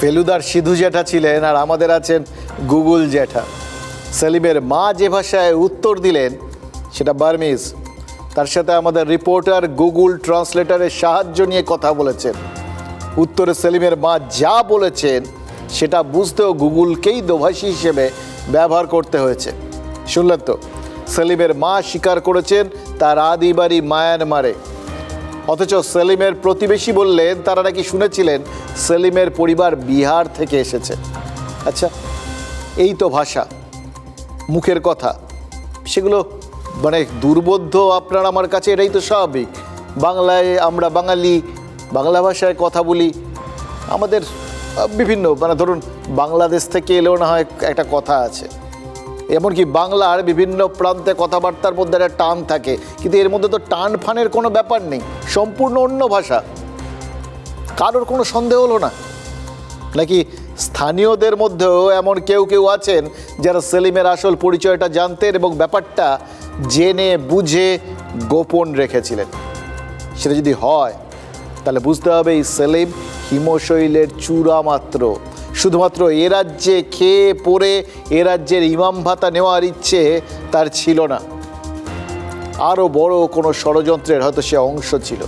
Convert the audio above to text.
ফেলুদার সিধু জ্যাঠা ছিলেন আর আমাদের আছেন গুগল জ্যাঠা। সেলিমের মা যে ভাষায় উত্তর দিলেন সেটা বার্মিজ। তার সাথে আমাদের রিপোর্টার গুগল ট্রান্সলেটরের সাহায্য নিয়ে কথা বলেছেন। উত্তরে সেলিমের মা যা বলেছেন সেটা বুঝতেও গুগলকেই দোভাষী হিসেবে ব্যবহার করতে হয়েছে। শুনলেন তো, সেলিমের মা স্বীকার করেছেন তার আদি বাড়ি মায়ানমারে। অথচ সেলিমের প্রতিবেশী বললেন তারা নাকি শুনেছিলেন সেলিমের পরিবার বিহার থেকে এসেছে। আচ্ছা, এই তো ভাষা, মুখের কথা, সেগুলো মানে দুর্বোধ্য আপনার আমার কাছে, এটাই তো স্বাভাবিক। বাংলায় আমরা বাঙালি, বাংলা ভাষায় কথা বলি। আমাদের বিভিন্ন মানে ধরুন বাংলাদেশ থেকে এলেও না হয় একটা কথা আছে, এমনকি বাংলার বিভিন্ন প্রান্তে কথাবার্তার মধ্যে একটা টান থাকে, কিন্তু এর মধ্যে তো টান ফানের কোনো ব্যাপার নেই, সম্পূর্ণ অন্য ভাষা। কারোর কোনো সন্দেহ হলো না? নাকি স্থানীয়দের মধ্যেও এমন কেউ কেউ আছেন যারা সেলিমের আসল পরিচয়টা জানতেন এবং ব্যাপারটা জেনে বুঝে গোপন রেখেছিলেন? সেটা যদি হয় তাহলে বুঝতে হবে এই সেলিম হিমশৈলের চূড়া মাত্র। শুধুমাত্র এ রাজ্যে খেয়ে পড়ে এ রাজ্যের ইমাম ভাতা নেওয়ার ইচ্ছে তার ছিল না, আরও বড় কোনো ষড়যন্ত্রের হয়তো সে অংশ ছিল।